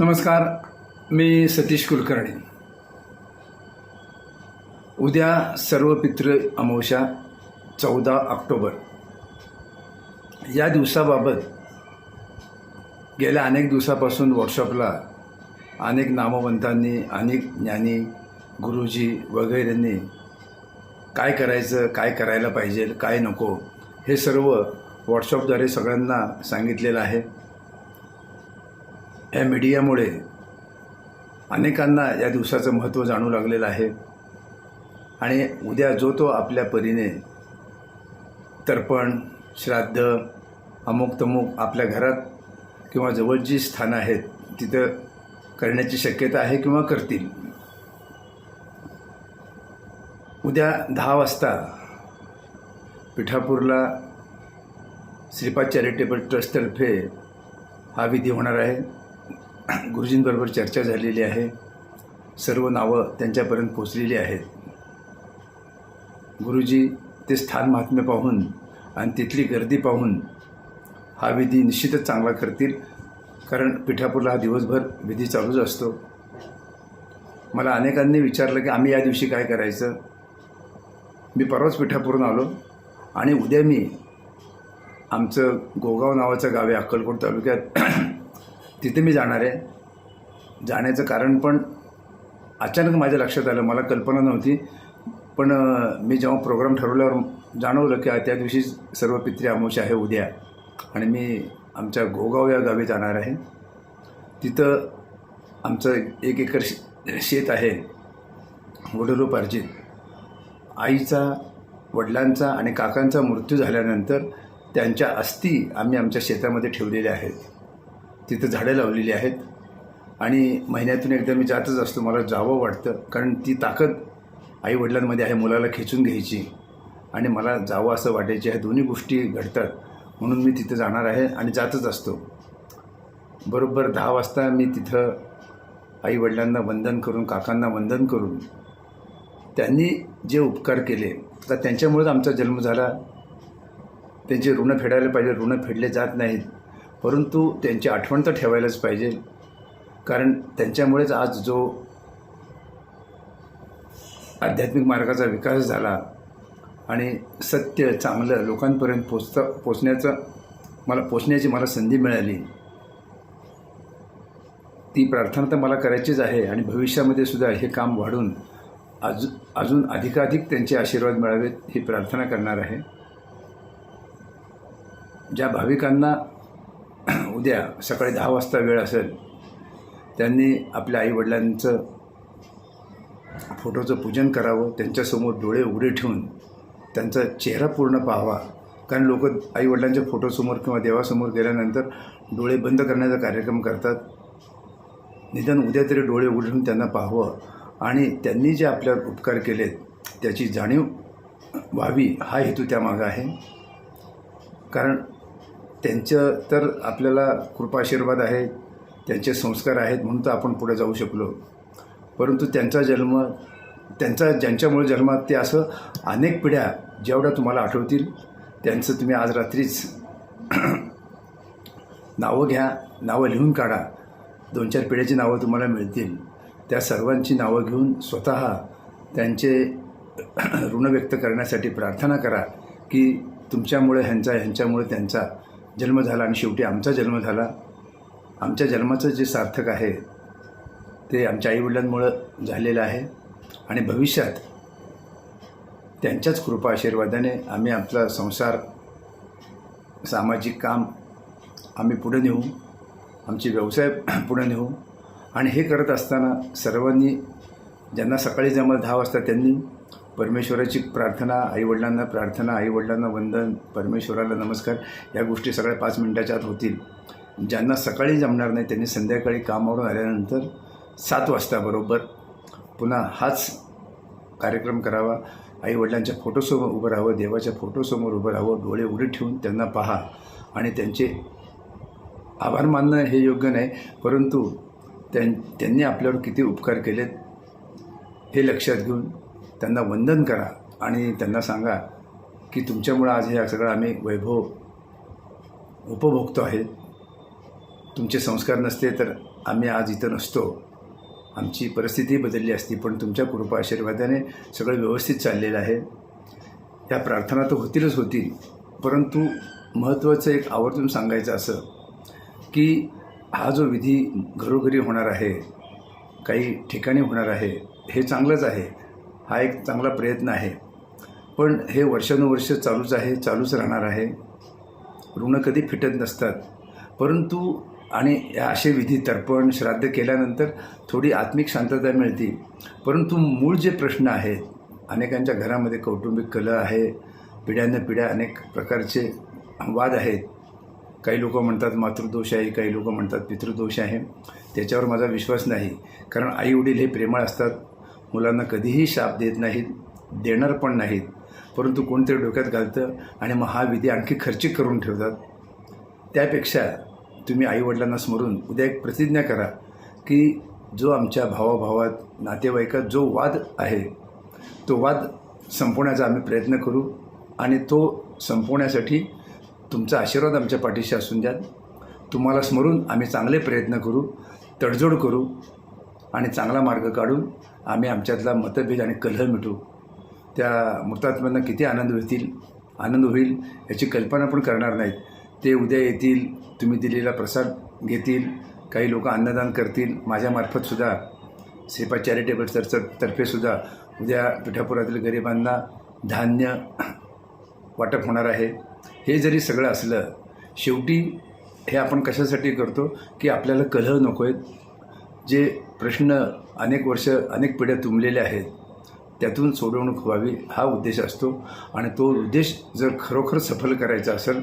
नमस्कार, मी सतीश कुलकर्णी. उद्या सर्व पितृ अमावस्या 14 ऑक्टोबर या दिवसाबाबत गेल्या अनेक दिवसापासून व्हॉट्सअपला अनेक नामवंतांनी, अनेक ज्ञानी, गुरुजी वगैरेंनी काय करायचं, काय करायला पाहिजे, काय नको हे सर्व व्हॉट्सअपद्वारे सगळ्यांना सांगितलेलं आहे. या मीडियामुळे अनेकांना या दिवसाचं महत्त्व जाणू लागलेलं आहे आणि उद्या जो तो आपल्या परीने तर्पण, श्राद्ध, अमुक तमुक आपल्या घरात किंवा जवळची स्थानं आहेत तिथं करण्याची शक्यता आहे किंवा करतील. उद्या 10 वाजता पिठापूरला श्रीपाद चॅरिटेबल ट्रस्टतर्फे हा विधी होणार आहे. गुरुजींबरोबर चर्चा झालेली आहे. सर्व नावं त्यांच्यापर्यंत पोचलेली आहेत. गुरुजी ते स्थान महात्म्य पाहून आणि तिथली गर्दी पाहून हा विधी निश्चितच चांगला करतील, कारण पिठापूरला हा दिवसभर विधी चालूच असतो. मला अनेकांनी विचारलं की आम्ही या दिवशी काय करायचं. मी परवाच पिठापूरून आलो आणि उद्या मी आमचं गोगाव नावाचं गाव आहे अक्कलकोट तालुक्यात, तिथे मी जाणार आहे. जाण्याचं कारण पण अचानक माझ्या लक्षात आलं, मला कल्पना नव्हती. पण मी जेव्हा प्रोग्राम ठरवल्यावर जाणवलं की त्या दिवशी सर्व पितृ अमावस्या आहे उद्या, आणि मी आमच्या गोगाव या गावी जाणार आहे. तिथं आमचं 1 एकर शेत आहे, वडिलोपार्जित. आईचा, वडिलांचा आणि काकांचा मृत्यू झाल्यानंतर त्यांच्या अस्थी आम्ही आमच्या शेतामध्ये ठेवलेल्या आहेत. तिथं झाडं लावलेली आहेत आणि महिन्यातून एकदा मी जातच असतो. मला जावं वाटतं, कारण ती ताकद आईवडिलांमध्ये आहे मुलाला खेचून घ्यायची, आणि मला जावं असं वाटायची. ह्या दोन्ही गोष्टी घडतात म्हणून मी तिथं जाणार आहे आणि जातच असतो. बरोबर 10 वाजता मी तिथं आईवडिलांना वंदन करून, काकांना वंदन करून, त्यांनी जे उपकार केले तर त्यांच्यामुळेच आमचा जन्म झाला. त्यांचे ऋण फेडायला पाहिजे, ऋण फेडले जात नाहीत, परंतु त्यांची आठवण तर ठेवायलाच पाहिजे, कारण त्यांच्यामुळेच आज जो आध्यात्मिक मार्गाचा विकास झाला आणि सत्य चांगलं लोकांपर्यंत पोचण्याची मला संधी मिळाली. ती प्रार्थना तर मला करायचीच आहे आणि भविष्यामध्ये सुद्धा हे काम वाढून अजून अधिकाधिक त्यांचे आशीर्वाद मिळावेत ही प्रार्थना करणार आहे. ज्या भाविकांना उद्या सकाळी 10 वाजता वेळ असेल त्यांनी आपल्या आईवडिलांचं फोटोचं पूजन करावं. त्यांच्यासमोर डोळे उघडे ठेवून त्यांचा चेहरा पूर्ण पाहावा, कारण लोक आईवडिलांच्या फोटोसमोर किंवा देवासमोर गेल्यानंतर डोळे बंद करण्याचा कार्यक्रम करतात. निदान उद्या तरी डोळे उघडे ठेवून त्यांना पाहावं आणि त्यांनी जे आपल्यावर उपकार केलेत त्याची जाणीव व्हावी, हा हेतू त्यामागं आहे. कारण त्यांचं तर आपल्याला कृपाशीर्वाद आहे, त्यांचे संस्कार आहेत म्हणून तर आपण पुढे जाऊ शकलो. परंतु त्यांचा जन्म, ज्यांच्यामुळे जन्मात ते असं अनेक पिढ्या जेवढ्या तुम्हाला आठवतील त्यांचं तुम्ही आज रात्रीच नावं घ्या, नावं लिहून काढा. 2-4 पिढ्याची नावं तुम्हाला मिळतील. त्या सर्वांची नावं घेऊन स्वतः त्यांचे ऋण व्यक्त करण्यासाठी प्रार्थना करा की तुमच्यामुळे ह्यांच्यामुळे त्यांचा जन्म झाला आणि शेवटी आमचा जन्म झाला. आमच्या जन्माचं जे सार्थक आहे ते आमच्या आईवडिलांमुळं झालेलं आहे आणि भविष्यात त्यांच्याच कृपा आशीर्वादाने आम्ही आपला संसार, सामाजिक काम आम्ही पुढे नेऊ, आमचे व्यवसाय पुढे नेऊ. आणि हे करत असताना सर्वांनी, ज्यांना सकाळी जमलं 10 वाजता, त्यांनी परमेश्वराची प्रार्थना, आईवडिलांना प्रार्थना, आईवडिलांना वंदन, परमेश्वराला नमस्कार, या गोष्टी सगळ्या 5 मिनिटाच्या आत होतील. ज्यांना सकाळी जमणार नाही त्यांनी संध्याकाळी कामावरून आल्यानंतर 7 वाजता बरोबर पुन्हा हाच कार्यक्रम करावा. आईवडिलांच्या फोटोसमोर उभं राहावं, देवाच्या फोटोसमोर उभं राहावं, डोळे उघडे ठेवून त्यांना पहा आणि त्यांचे आभार मानणं हे योग्य नाही, परंतु त्यांनी आपल्यावर किती उपकार केलेत हे लक्षात घेऊन त्यांना वंदन करा आणि त्यांना सांगा की तुमच्यामुळं आज हे सगळं आम्ही वैभव उपभोगतो आहे. तुमचे संस्कार नसते तर आम्ही आज इथं नसतो, आमची परिस्थिती बदलली असती, पण तुमच्या कृपा आशीर्वादाने सगळं व्यवस्थित चाललेलं आहे. या प्रार्थना तर होतीलच होतील, परंतु महत्त्वाचं एक आवर्जून सांगायचं असं की हा जो विधी घरोघरी होणार आहे, काही ठिकाणी होणार आहे, हे चांगलंच आहे, हा एक चांगला प्रयत्न आहे. पण हे वर्षानुवर्ष चालूच आहे, चालूच राहणार आहे. ऋण कधी फिटत नसतात. परंतु आणि असे विधी तर्पण श्राद्ध केल्यानंतर थोडी आत्मिक शांतता मिळते. परंतु मूळ जे प्रश्न आहेत, अनेकांच्या घरामध्ये कौटुंबिक कलह आहे, पिढ्यानपिढ्या अनेक प्रकारचे वाद आहेत. काही लोक म्हणतात मातृदोष आहे, काही लोक म्हणतात पितृदोष आहे. त्याच्यावर माझा विश्वास नाही, कारण आईवडील हे प्रेमळ असतात, मुलांना कधीही शाप देत नाहीत, देणार पण नाहीत. परंतु कोणतरी डोक्यात घालतं आणि मग हा विधी आणखी खर्चिक करून ठेवतात. त्यापेक्षा तुम्ही आईवडिलांना स्मरून उद्या एक प्रतिज्ञा करा की जो आमच्या भावाभावात नातेवाईकात जो वाद आहे तो वाद संपवण्याचा आम्ही प्रयत्न करू आणि तो संपवण्यासाठी तुमचा आशीर्वाद आमच्या पाठीशी असून द्या. तुम्हाला स्मरून आम्ही चांगले प्रयत्न करू, तडजोड करू आणि चांगला मार्ग काढून आम्ही आमच्यातला मतभेद आणि कलह मिटू. त्या मृतात्म्यांना किती आनंद होईल याची कल्पना पण करणार नाहीत. ते उद्या येतील, तुम्ही दिलेला प्रसाद घेतील, काही लोक अन्नदान करतील. माझ्यामार्फतसुद्धा सेपा चॅरिटेबल तर्फेसुद्धा उद्या पिठापुरातील गरिबांना धान्य वाटप होणार आहे. हे जरी सगळं असलं, शेवटी हे आपण कशासाठी करतो की आपल्याला कलह नको आहेत. जे प्रश्न अनेक वर्ष अनेक पिढ्या तुंबलेले आहेत त्यातून सोडवणूक व्हावी हा उद्देश असतो. आणि तो उद्देश जर खरोखर सफल करायचा असेल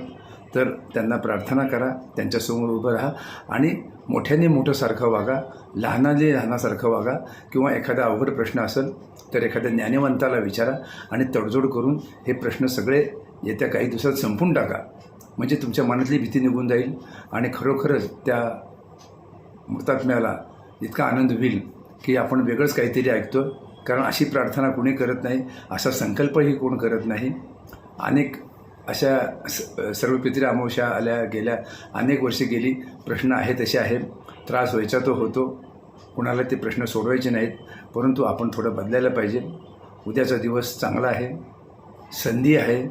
तर त्यांना प्रार्थना करा, त्यांच्यासमोर उभं राहा आणि मोठ्याने मोठंसारखं वागा, लहानाने लहानासारखं वागा. किंवा एखादा अवघड प्रश्न असेल तर एखाद्या ज्ञानवंताला विचारा आणि तडजोड करून हे प्रश्न सगळे येत्या काही दिवसात संपून टाका. म्हणजे तुमच्या मनातली भीती निघून जाईल आणि खरोखरच त्या मृतात्म्याला इतका आनंद होईल की आपण वेगळंच काहीतरी ऐकतो. कारण अशी प्रार्थना कोणी करत नाही, असा संकल्पही कोण करत नाही. अनेक अशा सर्व पितृ अमावस्या आल्या गेल्या, अनेक वर्षे गेली, प्रश्न आहे तसे आहे, त्रास व्हायचा तो होतो, कुणाला ते प्रश्न सोडवायचे नाहीत. परंतु आपण थोडं बदलायला पाहिजे. उद्याचा दिवस चांगला आहे, संधी आहे.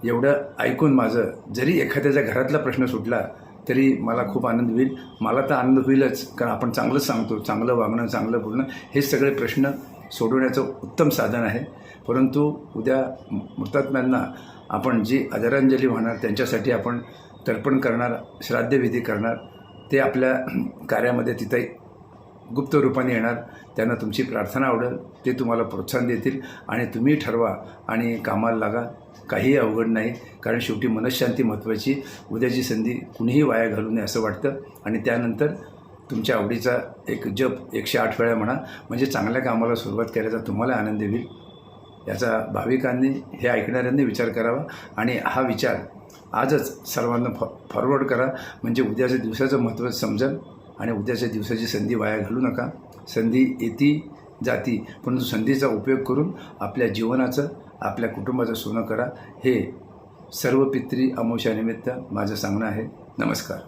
एवढं ऐकून माझं जरी एखाद्याच्या घरातला प्रश्न सुटला तरी मला खूप आनंद होईल. मला तर आनंद होईलच, कारण आपण चांगलंच सांगतो, चांगलं वागणं, चांगलं बोलणं हे सगळे प्रश्न सोडवण्याचं उत्तम साधन आहे. परंतु उद्या मृतात्म्यांना आपण जी आदरांजली वाहणार, त्यांच्यासाठी आपण तर्पण करणार, श्राद्धविधी करणार, ते आपल्या कार्यामध्ये तिथे गुप्त रूपाने येणार. त्यांना तुमची प्रार्थना आवडेल, ते तुम्हाला प्रोत्साहन देतील आणि तुम्ही ठरवा आणि कामाला लागा. काही अवघड नाही, कारण शेवटी मनःशांती महत्त्वाची. उद्याची संधी कुणीही वाया घालू नये असं वाटतं. आणि त्यानंतर तुमच्या आवडीचा एक जप 108 वेळा म्हणा, म्हणजे चांगल्या कामाला सुरुवात करायचा तुम्हाला आनंद होईल. याचा भाविकांनी, हे ऐकणाऱ्यांनी विचार करावा आणि हा विचार आजच सर्वांना फॉरवर्ड करा, म्हणजे उद्याच्या दिवसाचं महत्त्व समजेल आणि उद्याच्या दिवसाची संधी वाया घालू नका. संधी येती जाती, परंतु संधीचा उपयोग करून आपल्या जीवनाचं, आपल्या कुटुंबाचं सोनं करा. हे सर्व पितृ अमावस्यानिमित्त माझं सांगणं आहे. नमस्कार.